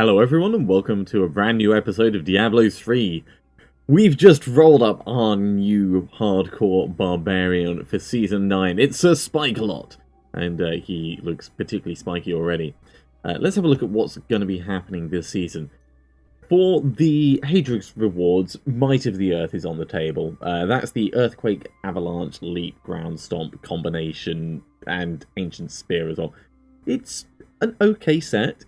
Hello everyone and welcome to a brand new episode of Diablo 3. We've just rolled up our new hardcore Barbarian for Season 9. It's a Spike-a-lot, and he looks particularly spiky already. Let's have a look at what's going to be happening this season. For the Hadrix rewards, Might of the Earth is on the table. That's the Earthquake, Avalanche, Leap, Ground Stomp combination, and Ancient Spear as well. It's an okay set.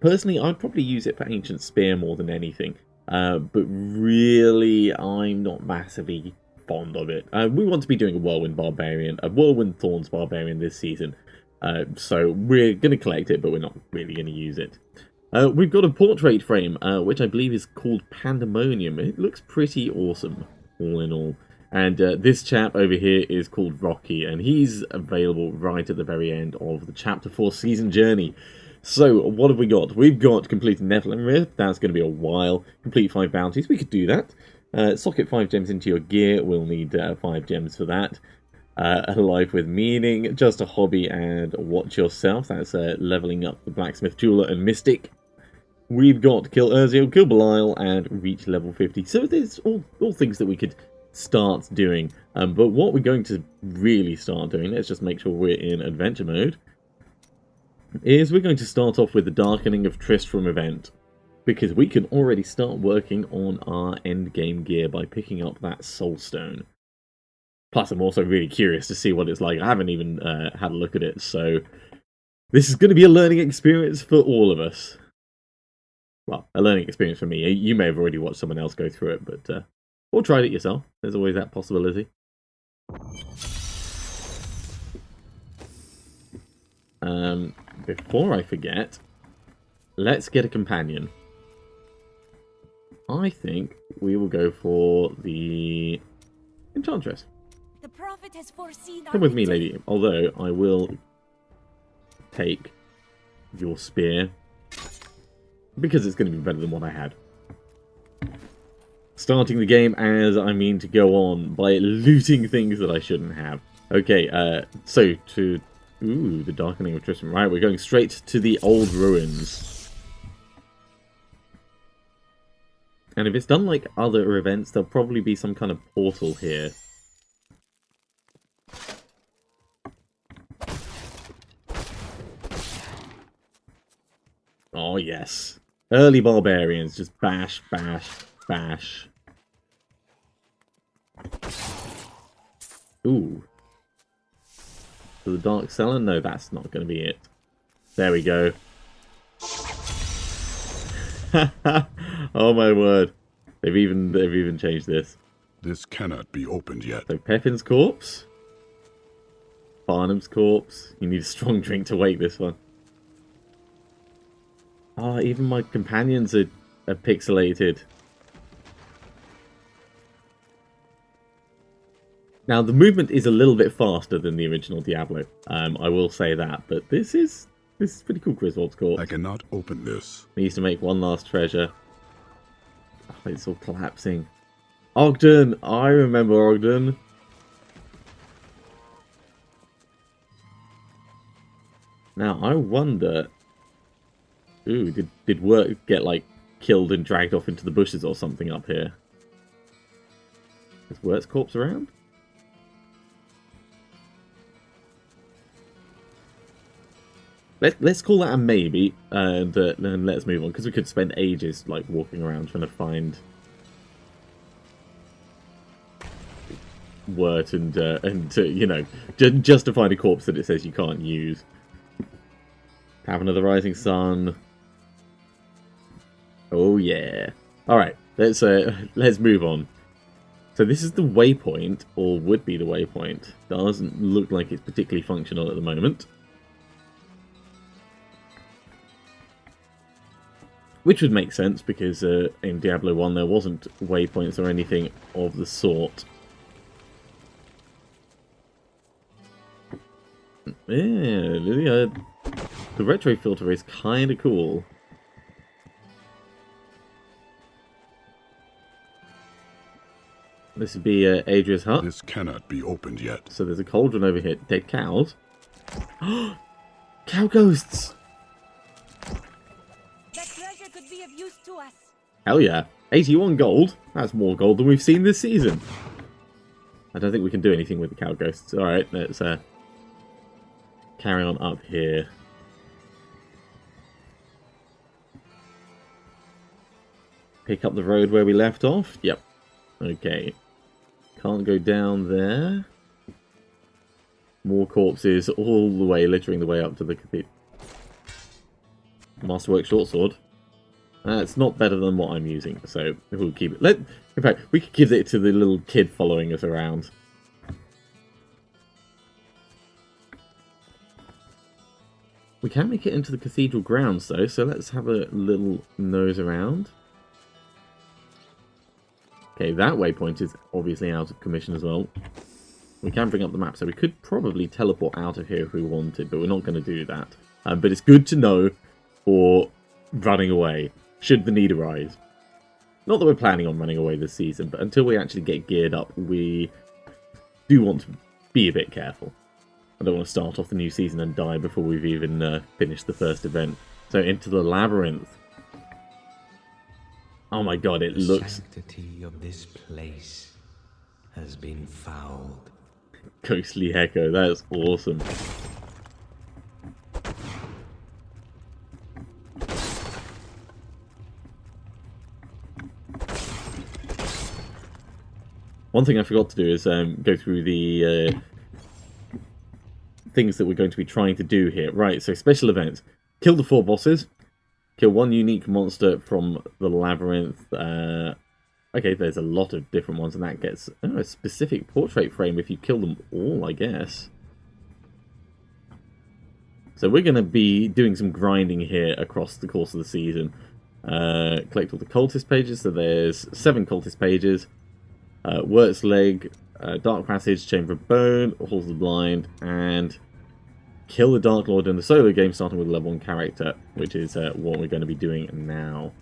Personally, I'd probably use it for Ancient Spear more than anything, but really, I'm not massively fond of it. We want to be doing a Whirlwind Barbarian, a Whirlwind Thorns Barbarian this season, so we're going to collect it, but we're not really going to use it. We've got a portrait frame, which I believe is called Pandemonium. It looks pretty awesome, all in all. And this chap over here is called Rocky, and he's available right at the very end of the Chapter 4 season journey. So, what have we got? We've got completing Nephilim Rift. That's going to be a while. Complete 5 bounties. We could do that. Socket 5 gems into your gear. We'll need 5 gems for that. A life with meaning. Just a hobby and watch yourself. That's leveling up the Blacksmith, Jeweler, and Mystic. We've got Kill Urziel, Kill Belial, and reach level 50. So there's all things that we could start doing. But what we're going to really start doing, let's just make sure we're in adventure mode, is we're going to start off with the Darkening of Tristram event, because we can already start working on our endgame gear by picking up that Soul Stone. Plus, I'm also really curious to see what it's like. I haven't even had a look at it, so this is going to be a learning experience for all of us. Well, a learning experience for me. You may have already watched someone else go through it, but or tried it yourself. There's always that possibility. Before I forget, let's get a companion. I think we will go for the Enchantress. The prophet has foreseen Come with me, lady. Although I will take your spear because it's going to be better than what I had. Starting the game as I mean to go on by looting things that I shouldn't have. Okay, so to... Ooh, the Darkening of Tristram. Right, we're going straight to the old ruins. And if it's done like other events, there'll probably be some kind of portal here. Oh, yes. Early barbarians. Just bash, bash, bash. Ooh. To the Dark Cellar? No, that's not going to be it. There we go. Oh my word. They've even changed this. This cannot be opened yet. So Pepin's corpse. Barnum's corpse. You need a strong drink to wake this one. Ah, even my companions are pixelated. Now, the movement is a little bit faster than the original Diablo. I will say that, but this is pretty cool, Griswold's corpse. I cannot open this. Needs to make one last treasure. Oh, it's all collapsing. Ogden! I remember Ogden. Now, I wonder... Ooh, did Wirt get, like, killed and dragged off into the bushes or something up here? Is Wirt's corpse around? Let's call that a maybe, and then let's move on, because we could spend ages like walking around trying to find Wirt and you know, just to find a corpse that it says you can't use. Tavern of the Rising Sun. Oh yeah. All right, let's move on. So this is the waypoint, or would be the waypoint. Doesn't look like it's particularly functional at the moment. Which would make sense, because in Diablo 1 there wasn't waypoints or anything of the sort. Yeah, the retro filter is kind of cool. This would be Adria's hut. This cannot be opened yet. So there's a cauldron over here. Dead cows. Cow ghosts! use to us. Hell yeah. 81 gold. That's more gold than we've seen this season. I don't think we can do anything with the cow ghosts. Alright, let's carry on up here. Pick up the road where we left off? Yep. Okay. Can't go down there. More corpses all the way, littering the way up to the cathedral. Masterwork short sword. It's not better than what I'm using, so we'll keep it. In fact, we could give it to the little kid following us around. We can make it into the cathedral grounds, though, so let's have a little nose around. Okay, that waypoint is obviously out of commission as well. We can bring up the map, so we could probably teleport out of here if we wanted, but we're not going to do that. But it's good to know for running away, should the need arise. Not that we're planning on running away this season, but until we actually get geared up, we do want to be a bit careful. I don't want to start off the new season and die before we've even finished the first event. So into the labyrinth. Oh my god, it looks... The sanctity of this place has been fouled. Ghostly Echo, that's awesome. One thing I forgot to do is go through the things that we're going to be trying to do here. Right, so special events. Kill the 4 bosses. Kill 1 unique monster from the labyrinth. Okay, there's a lot of different ones, and that gets a specific portrait frame if you kill them all, I guess. So we're going to be doing some grinding here across the course of the season. Collect all the cultist pages, so there's 7 cultist pages. Wirt's Leg, Dark Passage, Chamber of Bone, Halls of the Blind, and kill the Dark Lord in the solo game, starting with a level 1 character, which is what we're going to be doing now.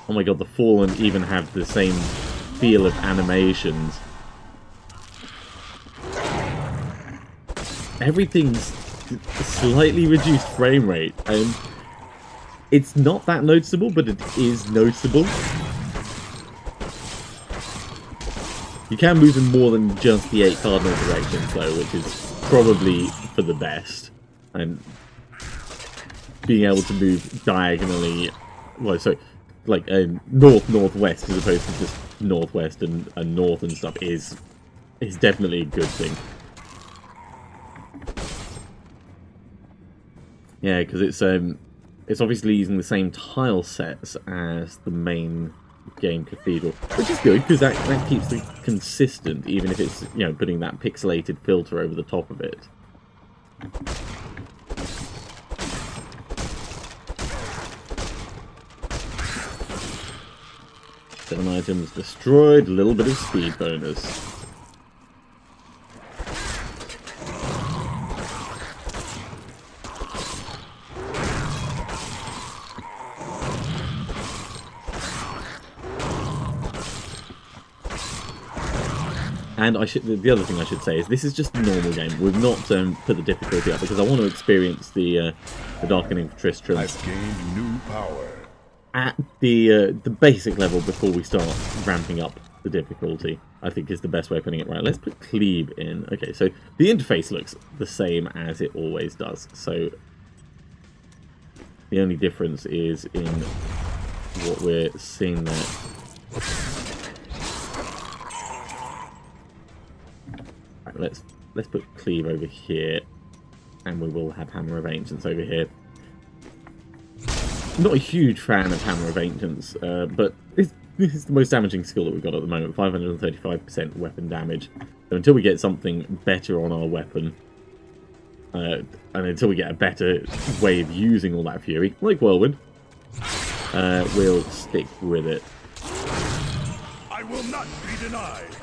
Oh my god, the Fallen even have the same feel of animations. Everything's slightly reduced frame rate, and it's not that noticeable, but it is noticeable. You can move in more than just the 8 cardinal directions, though, which is probably for the best. And being able to move diagonally, well, so like north-northwest as opposed to just northwest and north and stuff is definitely a good thing. Yeah, because it's obviously using the same tile sets as the main game cathedral, which is good because that keeps it consistent, even if it's, you know, putting that pixelated filter over the top of it. Seven items destroyed, a little bit of speed bonus. And the other thing I should say is this is just a normal game. We've not put the difficulty up because I want to experience the Darkening of Tristram. I've gained new power. At the basic level before we start ramping up the difficulty, I think is the best way of putting it. Right, let's put Cleave in. Okay, so the interface looks the same as it always does. So the only difference is in what we're seeing there. Right, let's put Cleave over here, and we will have Hammer of Ancients over here. Not a huge fan of Hammer of Ancients, but this is the most damaging skill that we've got at the moment, 535% weapon damage. So until we get something better on our weapon, and until we get a better way of using all that fury, like Whirlwind, we'll stick with it. I will not be denied.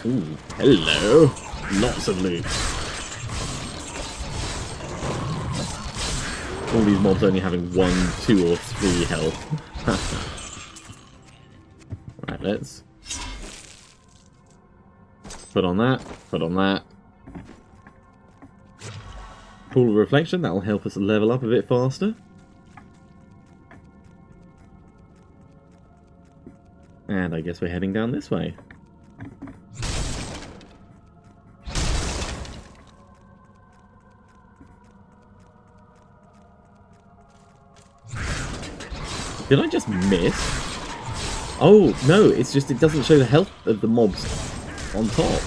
Ooh, hello. Lots of loot. All these mobs only having 1, 2, or 3 health. Right, let's put on that, put on that. Pool of Reflection, that will help us level up a bit faster. And I guess we're heading down this way. Did I just miss? Oh, no, it's just it doesn't show the health of the mobs on top.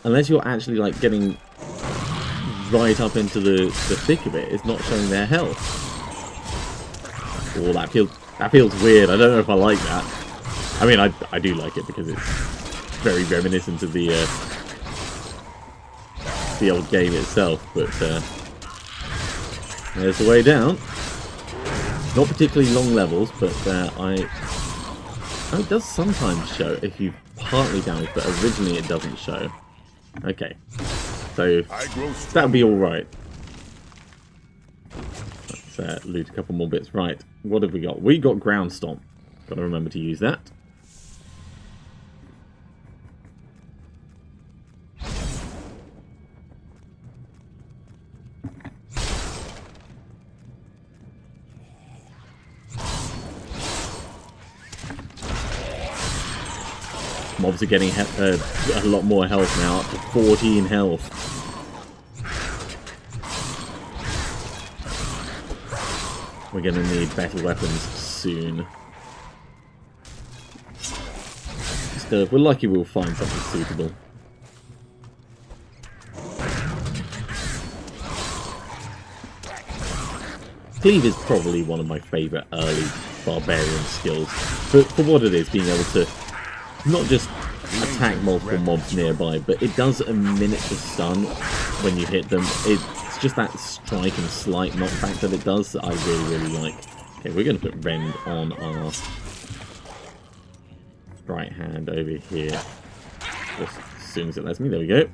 Unless you're actually, like, getting right up into the thick of it, it's not showing their health. Oh, that feels weird. I don't know if I like that. I mean, I do like it because it's very reminiscent of the old game itself, but there's the way down. Not particularly long levels, but oh, it does sometimes show if you've partly damaged, but originally it doesn't show. Okay, so that'll be alright. Let's loot a couple more bits. Right, what have we got? We got Ground Stomp. Got to remember to use that. Mobs are getting a lot more health now, up to 14 health. We're going to need better weapons soon. Still, if we're lucky, we'll find something suitable. Cleave is probably one of my favourite early Barbarian skills. But for what it is, being able to not just attack multiple mobs nearby, but it does a miniature stun when you hit them. It's just that strike and slight knockback that it does that I really, really like. Okay, we're going to put Rend on our right hand over here. Just as soon as it lets me. There we go.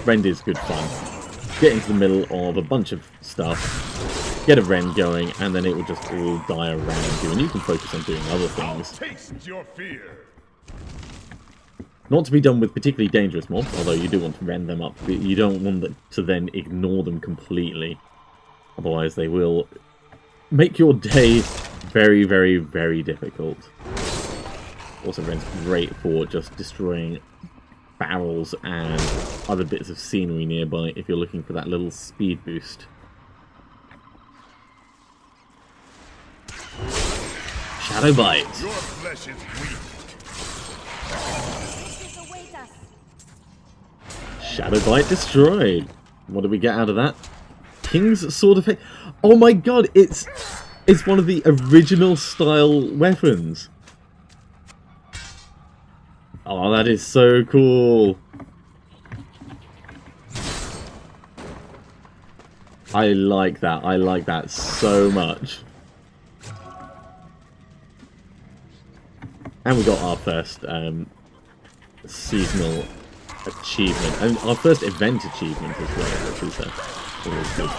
Rend is good fun. Get into the middle of a bunch of stuff, get a Rend going, and then it will just all die around you, and you can focus on doing other things. Taste your fear. Not to be done with particularly dangerous mobs, although you do want to rend them up. But you don't want to then ignore them completely. Otherwise they will make your day very, very, very difficult. Also, Rend's great for just destroying barrels and other bits of scenery nearby if you're looking for that little speed boost. Shadow Bite. Your flesh is weak. Shadow Bite destroyed. What did we get out of that? King's Sword of Fate. Oh my god, it's one of the original style weapons. Oh, that is so cool. I like that. I like that so much. And we got our first seasonal achievement, and our first event achievement as well, which is always good.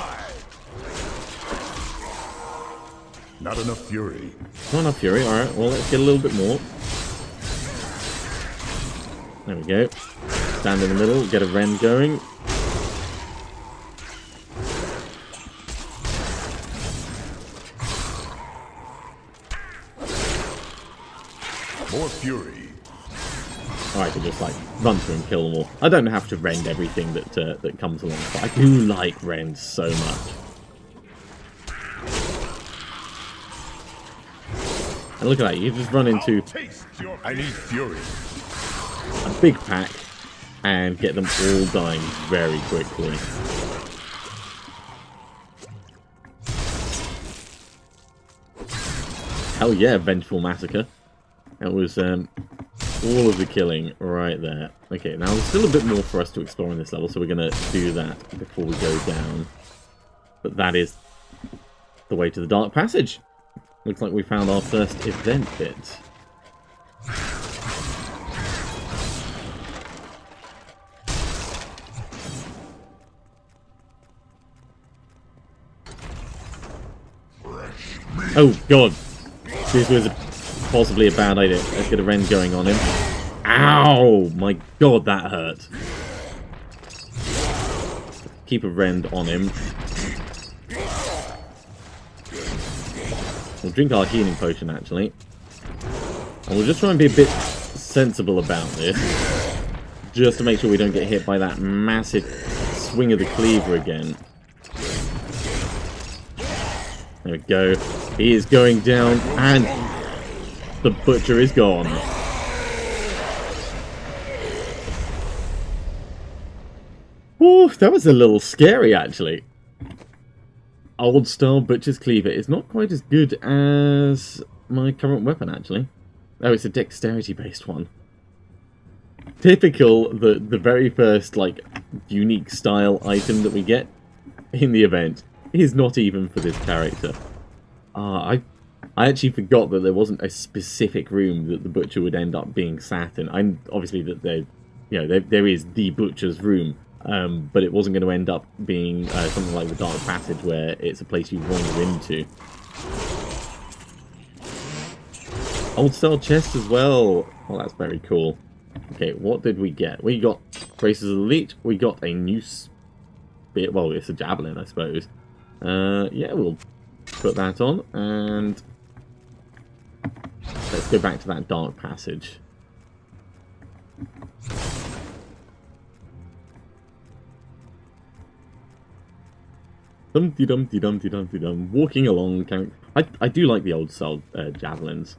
Not enough fury. Not enough fury, alright, well let's get a little bit more. There we go. Stand in the middle, get a Rend going. More fury. I can just like run through and kill them all. I don't have to Rend everything that comes along, but I do like Rend so much. And look at that, you just run into I need fury. a big pack and get them all dying very quickly. Hell yeah, Vengeful Massacre. That was all of the killing right there. Okay, now there's still a bit more for us to explore in this level, so we're going to do that before we go down. But that is the way to the Dark Passage. Looks like we found our first event bit. Oh god, this was possibly a bad idea. Let's get a Rend going on him. Ow! My god, that hurt. Keep a rend on him. We'll drink our healing potion, actually. And we'll just try and be a bit sensible about this. Just to make sure we don't get hit by that massive swing of the cleaver again. There we go. He is going down, and the butcher is gone. Ooh, that was a little scary, actually. Old style butcher's cleaver is not quite as good as my current weapon, actually. Oh, it's a dexterity based one. Typical, the very first, like, unique style item that we get in the event is not even for this character. I actually forgot that there wasn't a specific room that the butcher would end up being sat in. I'm obviously that there is the butcher's room, but it wasn't going to end up being something like the Dark Passage, where it's a place you wander into. Old style chest as well. Well, that's very cool. Okay, what did we get? We got Braces of the Leech. We got a new spear. Well, it's a javelin, I suppose. Yeah, we'll put that on, and let's go back to that Dark Passage. Dum-de-dum-de-dum-de-dum-de-dum. Walking along. I do like the old style javelins.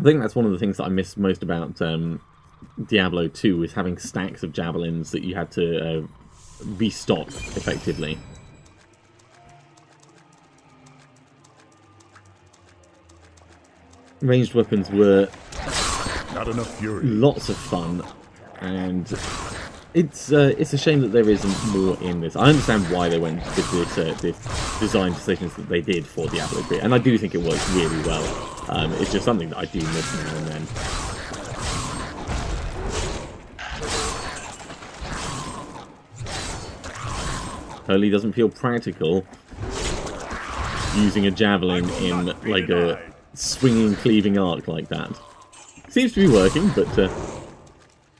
I think that's one of the things that I miss most about Diablo 2, is having stacks of javelins that you had to restock effectively. Ranged weapons were Not enough fury. lots of fun, and it's a shame that there isn't more in this. I understand why they went with this design decisions that they did for Diablo 3, and I do think it works really well. It's just something that I do miss now and then. Totally doesn't feel practical using a javelin in like a swinging, cleaving arc like that. Seems to be working, but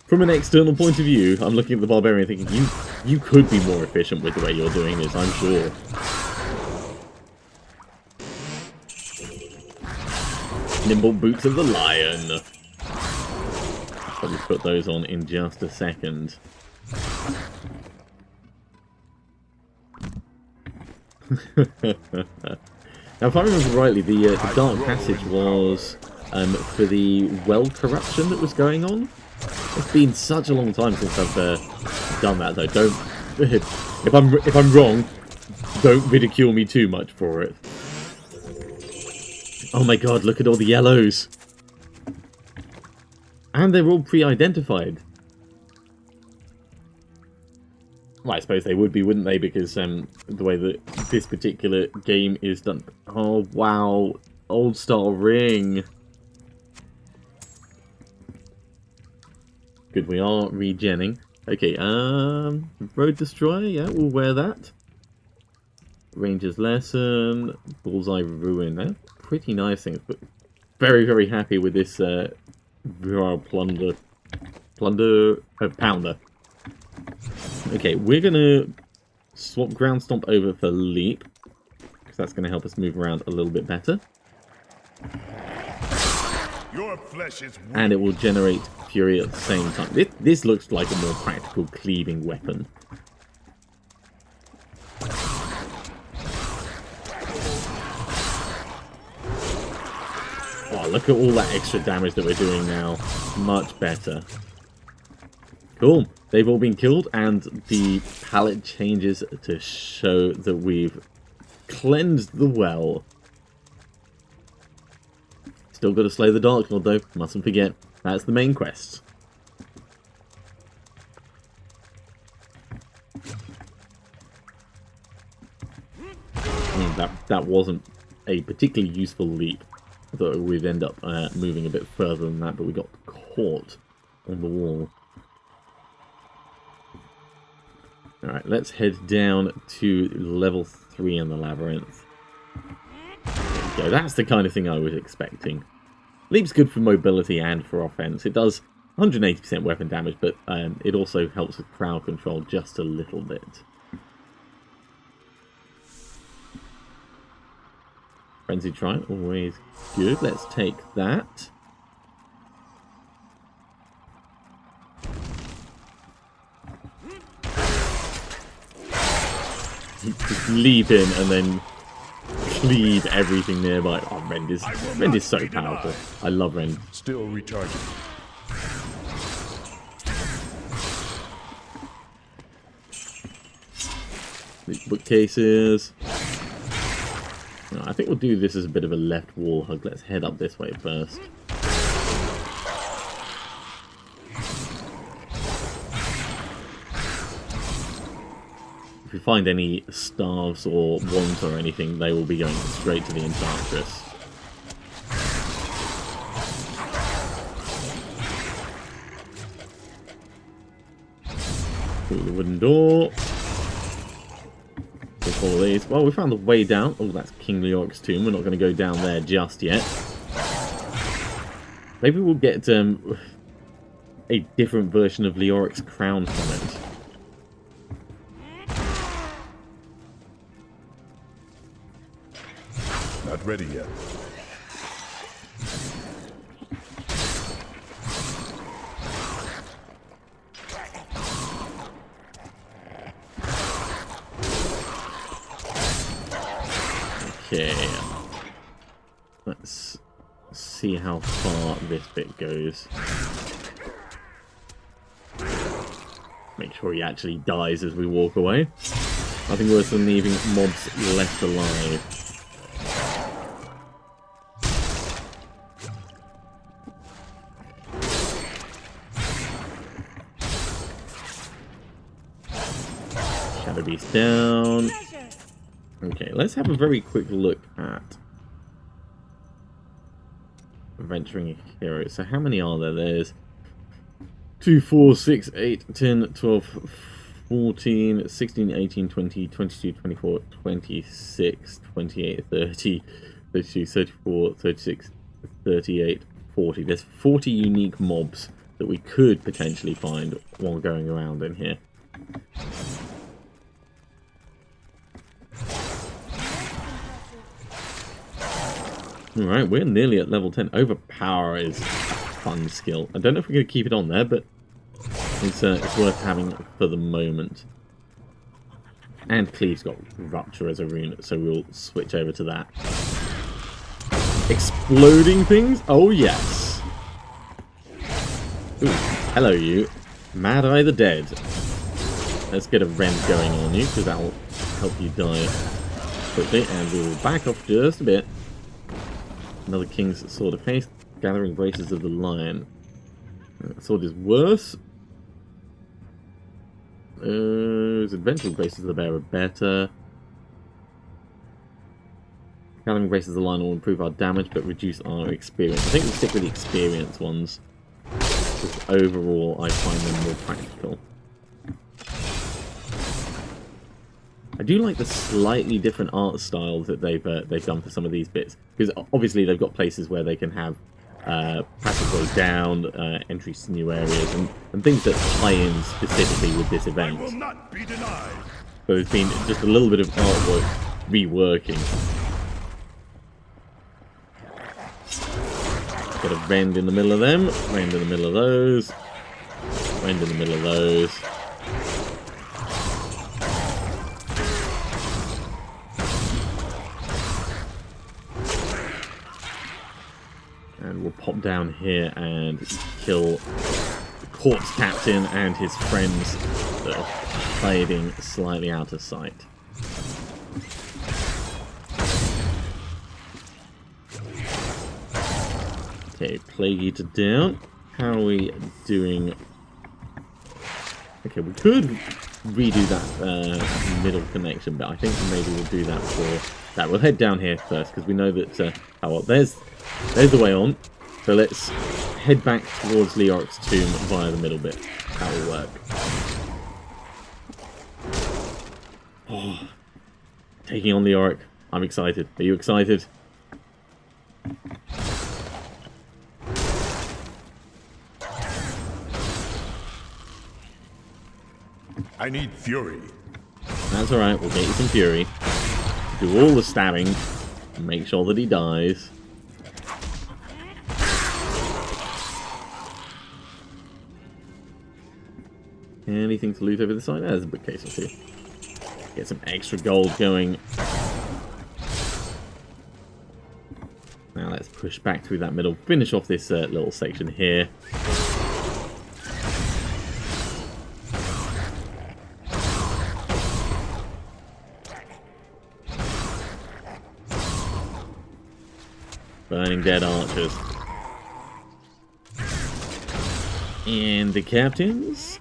from an external point of view, I'm looking at the Barbarian thinking, you could be more efficient with the way you're doing this, I'm sure. Nimble Boots of the Lion. I'll probably put those on in just a second. Now, if I remember rightly, the Dark Passage was for the well corruption that was going on. It's been such a long time since I've done that, though. Don't if I'm wrong, don't ridicule me too much for it. Oh my god, look at all the yellows. And they're all pre-identified. Well, I suppose they would be, wouldn't they? Because the way that this particular game is done. Oh, wow. Old style ring. Good, we are regenning. Okay, Road Destroyer, yeah, we'll wear that. Ranger's Lesson, Bullseye Ruin, they're pretty nice things, but very, very happy with this Virile Pounder. Okay, we're gonna swap Ground Stomp over for Leap, because that's gonna help us move around a little bit better. Your flesh is weak. And it will generate Fury at the same time. This looks like a more practical cleaving weapon. Oh, look at all that extra damage that we're doing now. Much better. Cool. They've all been killed, and the palette changes to show that we've cleansed the well. Still got to slay the Dark Lord, though. Mustn't forget. That's the main quest. That wasn't a particularly useful leap. I thought we'd end up moving a bit further than that, but we got caught on the wall. Alright, let's head down to level 3 in the labyrinth. go. That's the kind of thing I was expecting. Leap's good for mobility and for offense. It does 180% weapon damage, but it also helps with crowd control just a little bit. Frenzy Trident, always good. Let's take that. Just leap in and then cleave everything nearby. Oh, Rend is so powerful. I love Rend. Still recharging. These bookcases. No, I think we'll do this as a bit of a left wall hug. Let's head up this way first. If we find any staves or wands or anything, they will be going straight to the Enchantress. Through the wooden door. All of these. Well, we found the way down. Oh, that's King Leoric's tomb. We're not going to go down there just yet. Maybe we'll get a different version of Leoric's crown from it. Not ready yet. Okay. Let's see how far this bit goes. Make sure he actually dies as we walk away. Nothing worse than leaving mobs left alive. Shadow Beast down. Okay, let's have a very quick look at Venturing Heroes. So how many are there? There's 2, 4, 6, 8, 10, 12, 14, 16, 18, 20, 22, 24, 26, 28, 30, 32, 34, 36, 38, 40. There's 40 unique mobs that we could potentially find while going around in here. Alright, we're nearly at level 10. Overpower is a fun skill. I don't know if we're going to keep it on there, but it's worth having for the moment. And Cleave's got Rupture as a rune, so we'll switch over to that. Exploding things? Oh yes! Ooh, hello you. Mad Eye the Dead. Let's get a Rend going on you, because that will help you die quickly, and we'll back off just a bit. Another King's Sword of Haste. Gathering Braces of the Lion. Sword is worse. Adventuring Braces of the Bear are better. Gathering Braces of the Lion will improve our damage but reduce our experience. I think we'll stick with the experience ones, because overall I find them more practical. I do like the slightly different art style that they've done for some of these bits, because obviously they've got places where they can have passageways down, entries to new areas, and things that tie in specifically with this event. I will not be denied. So there's been just a little bit of artwork reworking. Got a Rend in the middle of them, Rend in the middle of those, Rend in the middle of those. And we'll pop down here and kill the Corpse Captain and his friends that are hiding slightly out of sight. Okay, Plague Eater down. How are we doing? Okay, we could redo that middle connection, but I think maybe we'll do that for that. We'll head down here first, because we know that... oh, well, there's the way on. So let's head back towards Leoric's tomb via the middle bit. That will work. Oh, taking on Leoric. I'm excited. Are you excited? I need fury. That's alright, we'll get you some fury. Do all the stabbing. And make sure that he dies. Anything to loot over the side? There's a bookcase or two. Get some extra gold going. Now let's push back through that middle. Finish off this little section here. Burning dead archers. And the captains.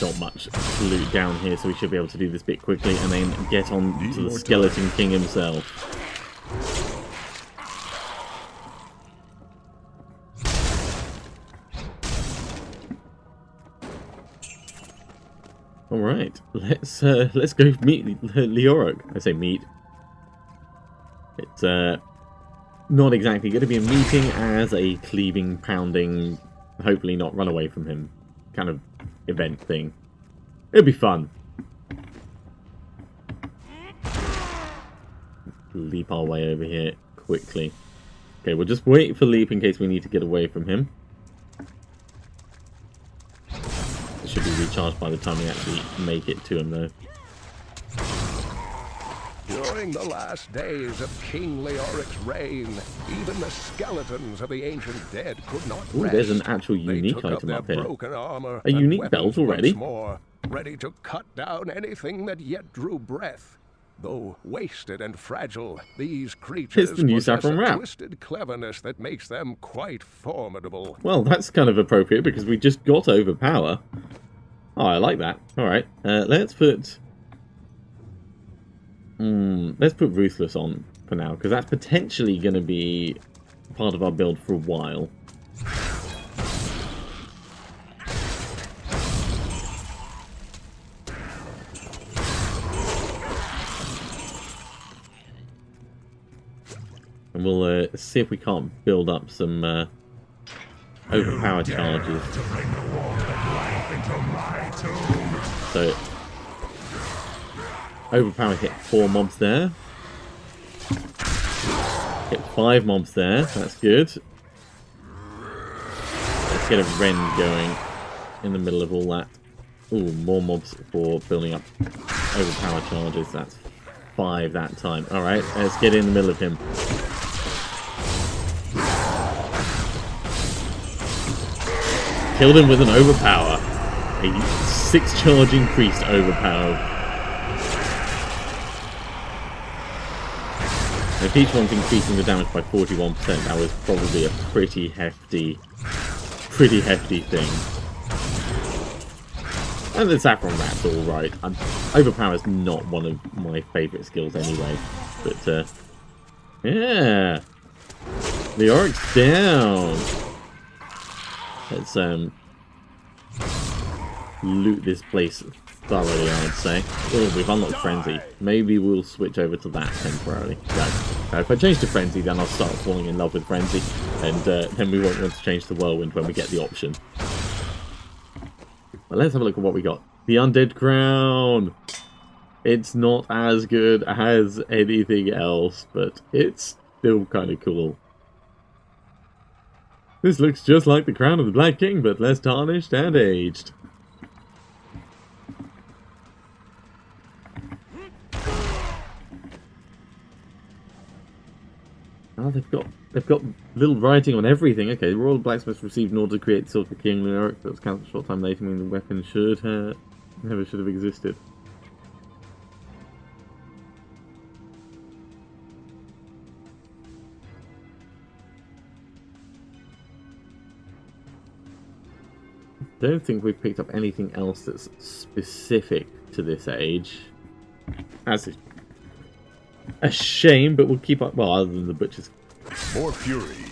Not much to loot down here, so we should be able to do this bit quickly and then get on to the Skeleton King himself. All right, let's go meet Leoric. I say meet. It's not exactly going to be a meeting as a cleaving, pounding, hopefully not run away from him kind of event thing. It'll be fun. Leap our way over here quickly. Okay, we'll just wait for Leap in case we need to get away from him. It should be recharged by the time we actually make it to him, though. During the last days of King Leoric's reign, even the skeletons of the ancient dead could not rest. Ooh, there's an actual They unique took item up up their here. broken armor A and unique weapons belt already? once more, ready to cut down anything that yet drew breath. Though wasted and fragile, these creatures It's the new possess saffron a wrap. twisted cleverness that makes them quite formidable. Well, that's kind of appropriate because we just got overpower. Oh, I like that. Alright, let's put... let's put Ruthless on for now, because that's potentially going to be part of our build for a while. And we'll see if we can't build up some overpower charges. So, overpower hit 4 mobs there. Hit 5 mobs there, that's good. Let's get a rend going in the middle of all that. Ooh, more mobs for building up overpower charges, that's 5 that time. Alright, let's get in the middle of him. Killed him with an overpower. A 6 charge increased overpower. If each one's increasing the damage by 41%, that was probably a pretty hefty thing. And the saffron wrap's alright. Overpower is not one of my favourite skills anyway. But, yeah. The orc's down. Let's, loot this place thoroughly, I would say. Oh, we've unlocked Frenzy. Maybe we'll switch over to that temporarily. No, if I change to Frenzy, then I'll start falling in love with Frenzy. And then we won't want to change to Whirlwind when we get the option. But let's have a look at what we got. The Undead Crown! It's not as good as anything else, but it's still kind of cool. This looks just like the Crown of the Black King, but less tarnished and aged. Oh, they've got little writing on everything. Okay, the Royal Blacksmith received an order to create the Sword for King Leoric, but was cancelled a short time later, meaning the weapon never should have existed. Don't think we've picked up anything else that's specific to this age. That's a shame, but we'll keep up. Well, other than the butcher's More fury.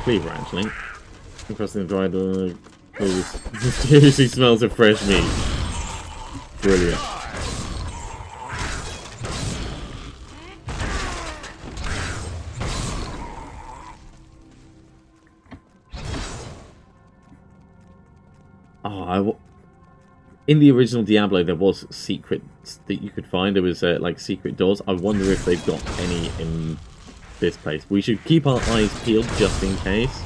cleaver, actually. Crossing the dried mysteriously smells of fresh meat. Brilliant. In the original Diablo, there was secrets that you could find. There was like secret doors. I wonder if they've got any in this place. We should keep our eyes peeled just in case.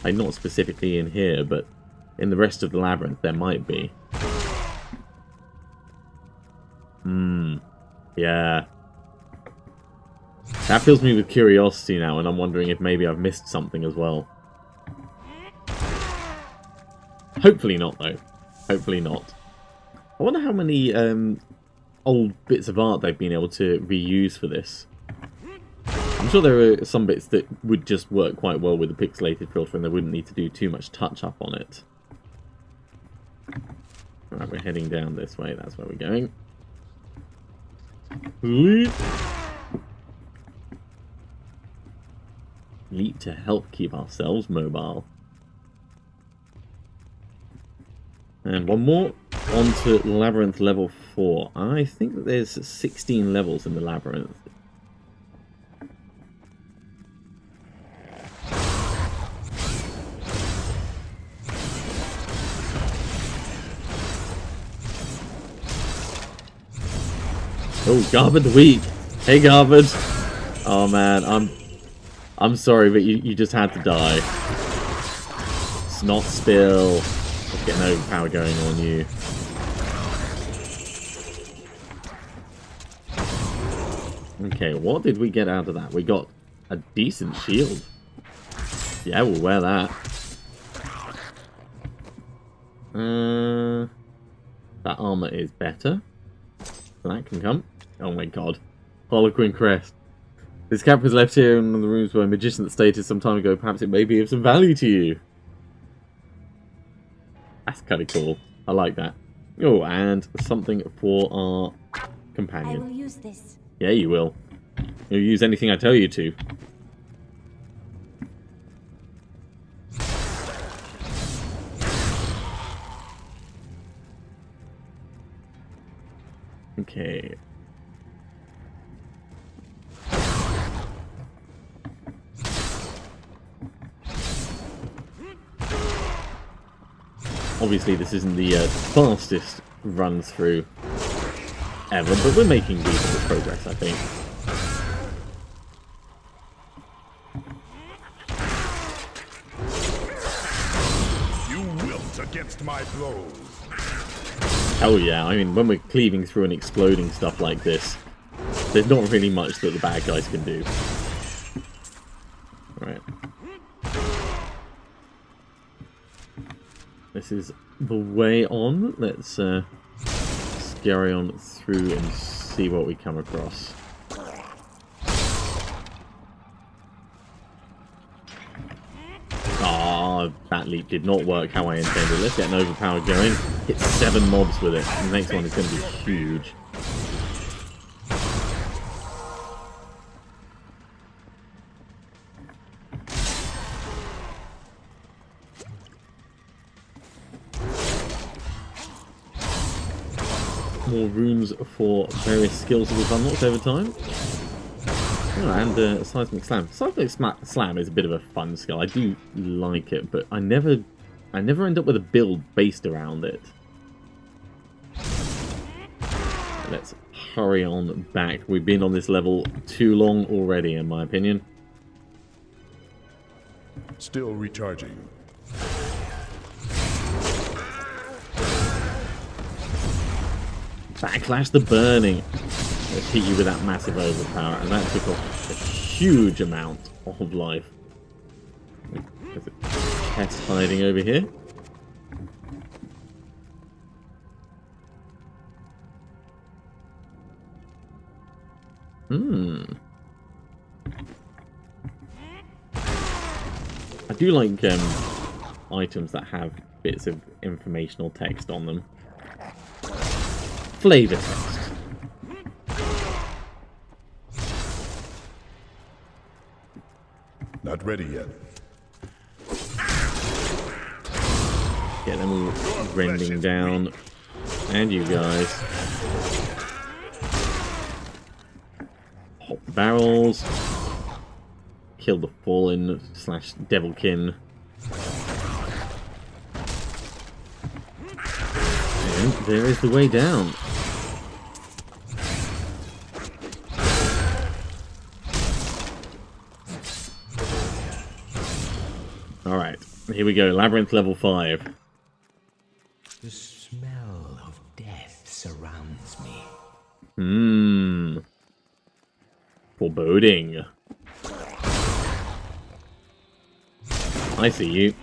Not specifically in here, but in the rest of the labyrinth there might be. Yeah. That fills me with curiosity now, and I'm wondering if maybe I've missed something as well. Hopefully not, though. Hopefully not. I wonder how many old bits of art they've been able to reuse for this. I'm sure there are some bits that would just work quite well with the pixelated filter and they wouldn't need to do too much touch-up on it. Alright, we're heading down this way. That's where we're going. Leap! Leap to help keep ourselves mobile. And one more. On to Labyrinth level 4. I think that there's 16 levels in the Labyrinth. Oh, Garvard the Weak. Hey, Garvard. Oh man, I'm sorry, but you just had to die. Snot spill. Let's get an overpower going on you. Okay, what did we get out of that? We got a decent shield. Yeah, we'll wear that. That armor is better. That can come. Oh my god. Harlequin crest. This cap was left here in one of the rooms where a magician that stated some time ago. Perhaps it may be of some value to you. That's kind of cool. I like that. Oh, and something for our companion. I will use this. Yeah, you will. You'll use anything I tell you to. Okay. Obviously, this isn't the fastest run through ever, but we're making reasonable progress, I think. You wilt against my blows. Hell yeah, I mean, when we're cleaving through and exploding stuff like this, there's not really much that the bad guys can do. Right. This is the way on. Let's scurry on through and see what we come across. Ah, that leap did not work how I intended. Let's get an overpower going. Hit 7 mobs with it. The next one is going to be huge. More rooms for various skills that we've unlocked over time. Oh, and Seismic Slam. Seismic Slam is a bit of a fun skill. I do like it, but I never end up with a build based around it. Let's hurry on back. We've been on this level too long already, in my opinion. Still recharging. Backlash the Burning. Let's hit you with that massive overpower, and that took off a huge amount of life. There's a chest hiding over here. I do like items that have bits of informational text on them. Flavor text. Not ready yet. Get them all rending down. And you guys. Hop the barrels. Kill the fallen / devilkin. And there is the way down. Alright, here we go. Labyrinth level 5. The smell of death surrounds me. Foreboding. I see you.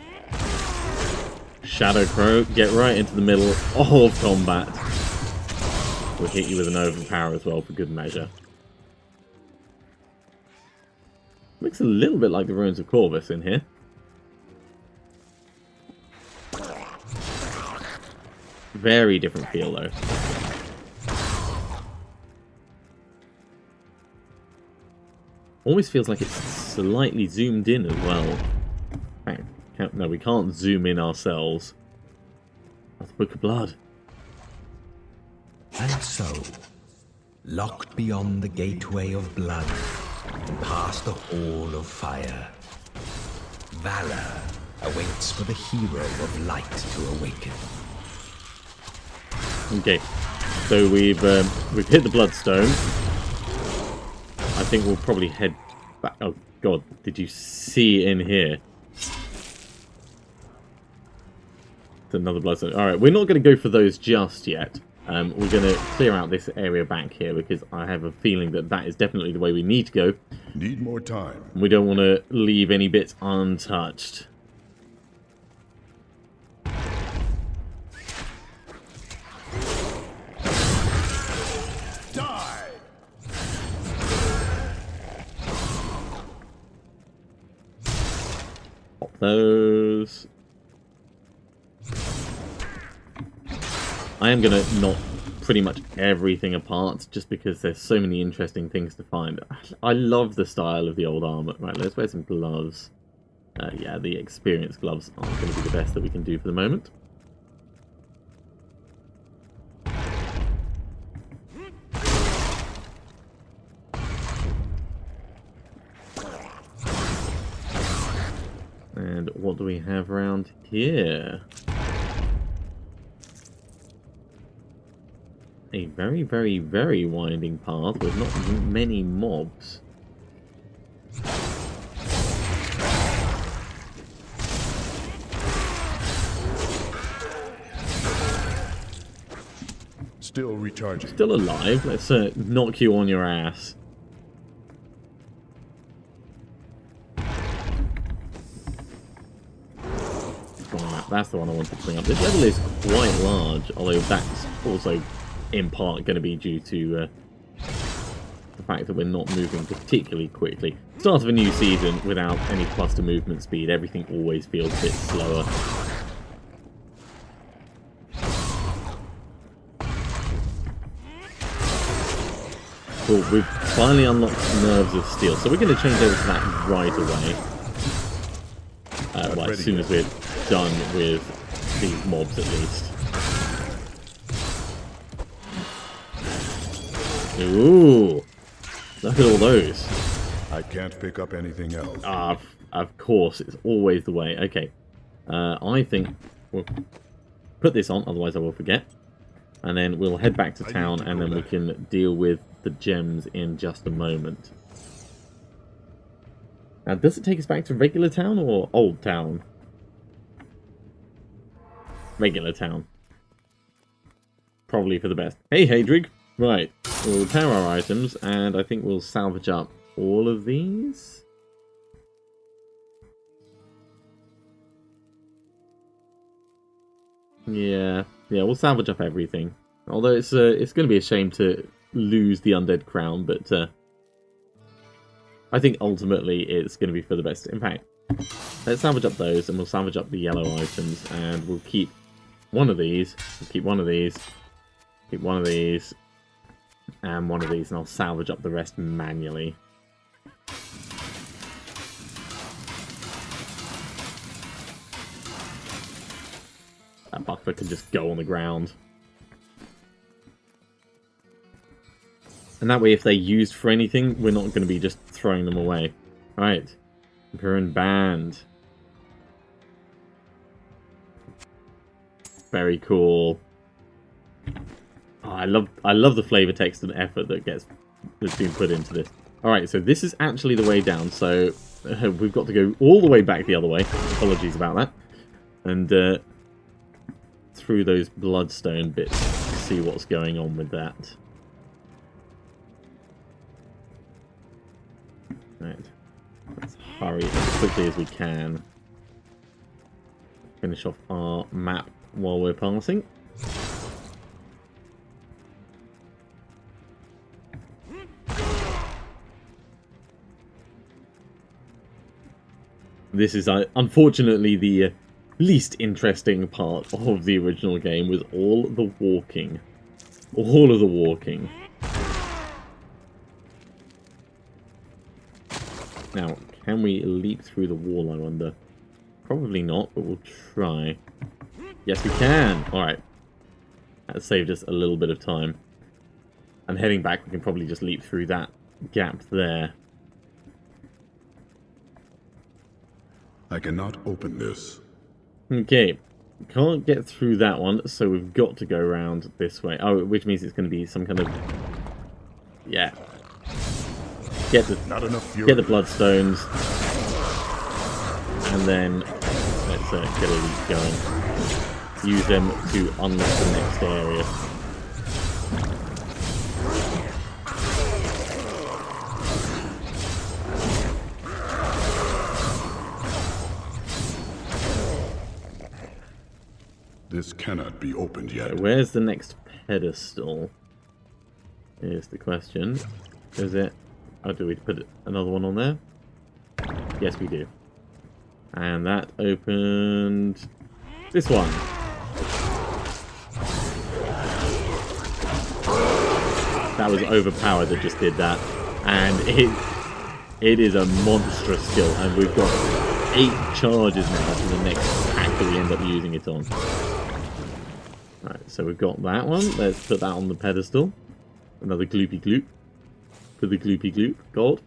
Shadow Crow, get right into the middle of combat. We'll hit you with an overpower as well for good measure. Looks a little bit like the Ruins of Corvus in here. Very different feel though. Almost feels like it's slightly zoomed in as well. No, we can't zoom in ourselves. That's the Book of Blood. And so, locked beyond the gateway of blood, past the hall of fire, valor awaits for the hero of light to awaken. Okay, so we've hit the Bloodstone. I think we'll probably head back. Oh god, did you see in here? It's another Bloodstone. Alright, we're not going to go for those just yet. We're going to clear out this area back here because I have a feeling that that is definitely the way we need to go. Need more time. We don't want to leave any bits untouched. Die! Pop those. I am going to knock pretty much everything apart just because there's so many interesting things to find. I love the style of the old armor. Right, let's wear some gloves. Yeah, the experience gloves aren't going to be the best that we can do for the moment. And what do we have around here? A very, very, very winding path with not many mobs. Still recharging. Still alive. Let's knock you on your ass. That's the one I wanted to bring up. This level is quite large, although that's also in part going to be due to the fact that we're not moving particularly quickly. Start of a new season without any cluster movement speed, everything always feels a bit slower. Cool, we've finally unlocked Nerves of Steel, so we're going to change over to that right away. Well, as soon as we're done with these mobs at least. Ooh! Look at all those. I can't pick up anything else. Of course, it's always the way. Okay. I think we'll put this on, otherwise I will forget. And then we'll head back to town, and then we can deal with the gems in just a moment. Now, does it take us back to regular town or old town? Regular town. Probably for the best. Hey, Hadrig. Right, we'll repair our items, and I think we'll salvage up all of these. Yeah, we'll salvage up everything. Although it's going to be a shame to lose the Undead Crown, but I think ultimately it's going to be for the best. In fact, let's salvage up those, and we'll salvage up the yellow items, and we'll keep one of these, we'll keep one of these, keep one of these, and one of these, and I'll salvage up the rest manually. That buckler can just go on the ground. And that way, if they're used for anything, we're not going to be just throwing them away. Right. Imperial Band. Very cool. I love the flavor text and effort that's been put into this. Alright, so this is actually the way down, so we've got to go all the way back the other way. Apologies about that. And through those bloodstone bits to see what's going on with that. Right. Let's hurry as quickly as we can. Finish off our map while we're passing. This is unfortunately the least interesting part of the original game, with all the walking. All of the walking. Now, can we leap through the wall, I wonder? Probably not, but we'll try. Yes, we can! Alright. That saved us a little bit of time. And heading back, we can probably just leap through that gap there. I cannot open this. Okay. Can't get through that one, so we've got to go around this way. Oh, which means it's going to be some kind of... Yeah. Get the bloodstones, and then let's get a leap going. Use them to unlock the next area. This cannot be opened yet. So where's the next pedestal? Here's the question. Is it... Oh, do we put another one on there? Yes, we do. And that opened this one. That was overpowered that just did that. And it is a monstrous skill. And we've got 8 charges now to the next pack that we end up using it on. Right, so we've got that one. Let's put that on the pedestal. Another gloopy gloop. For the gloopy gloop. Gold.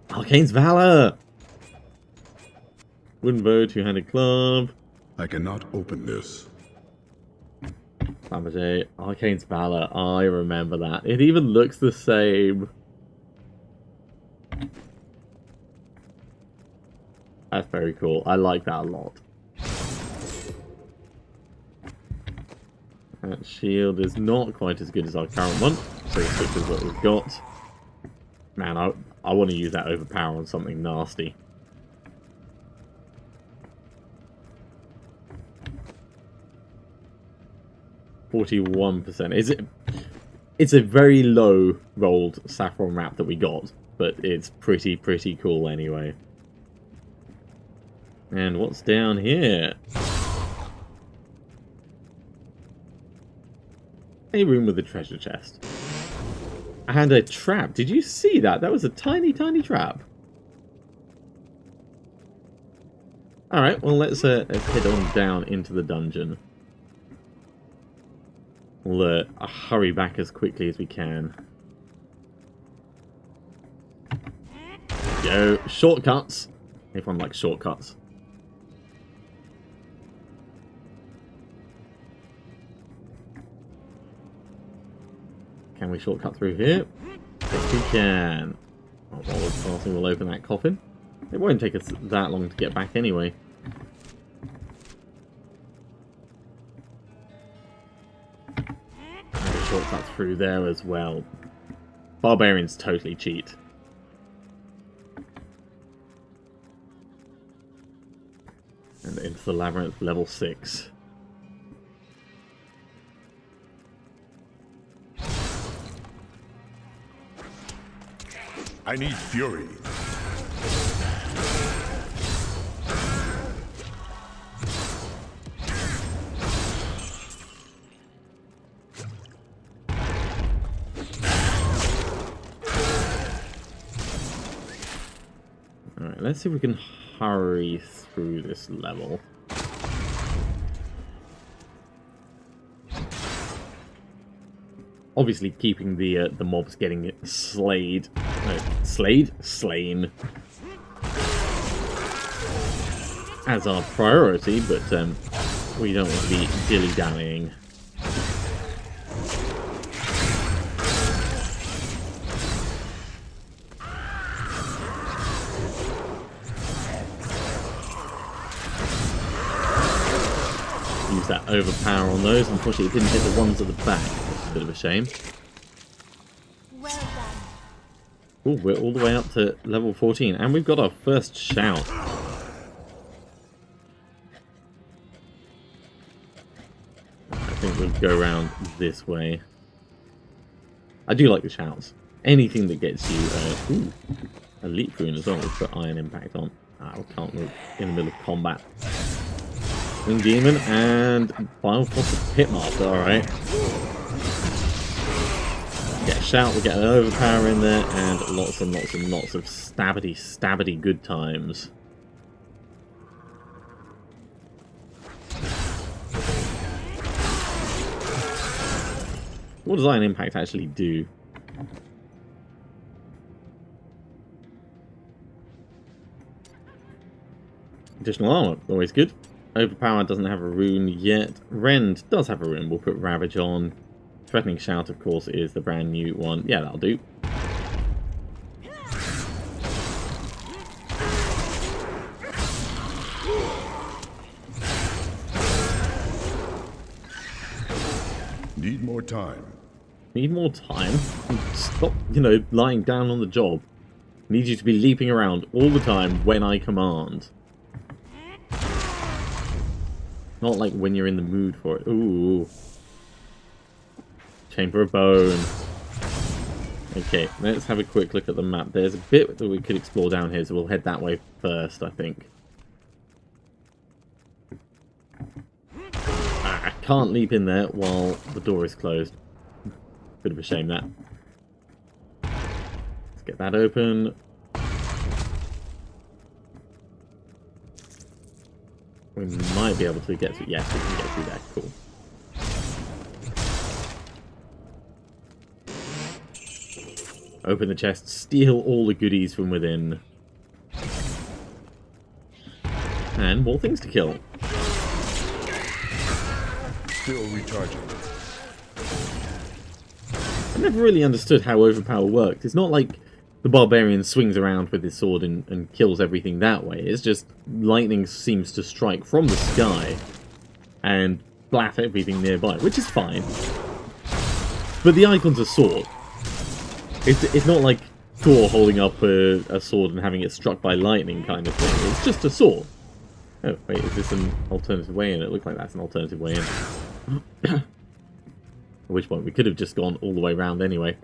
Arcane's Valor! Wooden bow, two-handed club. I cannot open this. Fabergé. Arcane's Valor. I remember that. It even looks the same. That's very cool. I like that a lot. That shield is not quite as good as our current one, so this is what we've got. Man, I want to use that overpower on something nasty. %. It's a very low rolled saffron wrap that we got, but it's pretty cool anyway. And what's down here? A room with a treasure chest. And a trap. Did you see that? That was a tiny trap. Alright, well let's head on down into the dungeon. We'll hurry back as quickly as we can. Go. Shortcuts. Everyone likes shortcuts. Can we shortcut through here? Yes, we can. While we're passing, we'll open that coffin. It won't take us that long to get back anyway. And a shortcut through there as well. Barbarians totally cheat. And into the labyrinth, level 6. I need fury. Alright, let's see if we can hurry through this level. Obviously keeping the mobs getting slayed. No, slain. As our priority, but We don't want to be dilly-dallying. Use that overpower on those. Unfortunately, it didn't hit the ones at the back, which is a bit of a shame. Well done. Oh, we're all the way up to level 14, and we've got our first shout. I think we'll go around this way. I do like the shouts. Anything that gets you... ooh, elite rune as well. We'll put iron impact on. I can't move in the middle of combat. Wing Demon and Biofoster Pitmaster, alright. Get a shout, we'll get an overpower in there, and lots and lots and lots of stabbity good times. What does Iron Impact actually do? Additional armor, always good. Overpower doesn't have a rune yet. Rend does have a rune. We'll put Ravage on. Threatening Shout, of course, is the brand new one. Yeah, that'll do. Need more time. Need more time? Stop, lying down on the job. Need you to be leaping around all the time when I command. Not like when you're in the mood for it. Ooh. Chamber of Bone. Okay, let's have a quick look at the map. There's a bit that we could explore down here, so we'll head that way first, I think. I can't leap in there while the door is closed. Bit of a shame, that. Let's get that open. We might be able to get through. Yes, we can get through that. Cool. Open the chest, steal all the goodies from within. And more things to kill. Still recharging. I never really understood how overpower worked. It's not like the Barbarian swings around with his sword and kills everything that way. It's just lightning seems to strike from the sky and splat everything nearby, which is fine. But the icon's a sword. It's not like Thor holding up a sword and having it struck by lightning kind of thing. It's just a sword. Oh, wait, is this an alternative way in? It looks like that's an alternative way in. At which point we could have just gone all the way around anyway.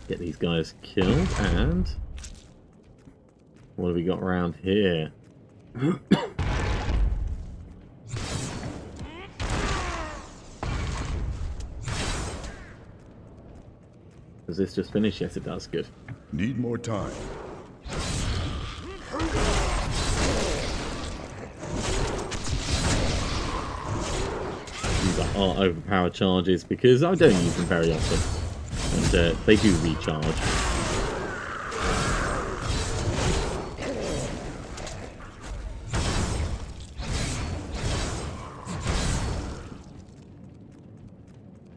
Get these guys killed, and what have we got around here? Does this just finish? Yes, it does. Good. Need more time. These are our overpower charges because I don't use them very often. And they do recharge.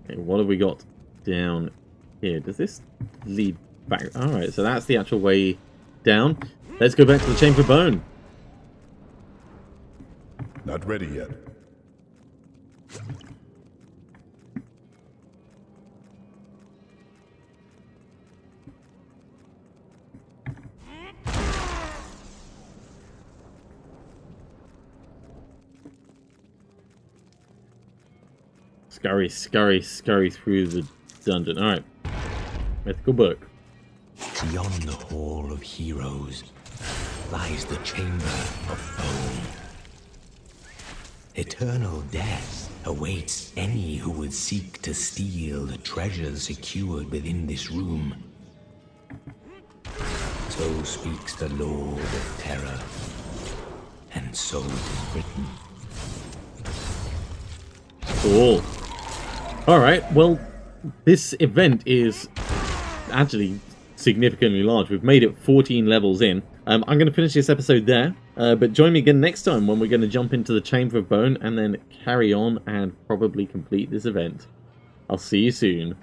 Okay, what have we got down here? Does this lead back? Alright, so that's the actual way down. Let's go back to the Chamber of Bone. Not ready yet. Scurry through the dungeon. Alright. Mythical book. Beyond the Hall of Heroes lies the Chamber of Bone. Eternal death awaits any who would seek to steal the treasures secured within this room. So speaks the Lord of Terror, and so it is written. Cool. Alright, well, this event is actually significantly large. We've made it 14 levels in. I'm going to finish this episode there, but join me again next time when we're going to jump into the Chamber of Bone and then carry on and probably complete this event. I'll see you soon.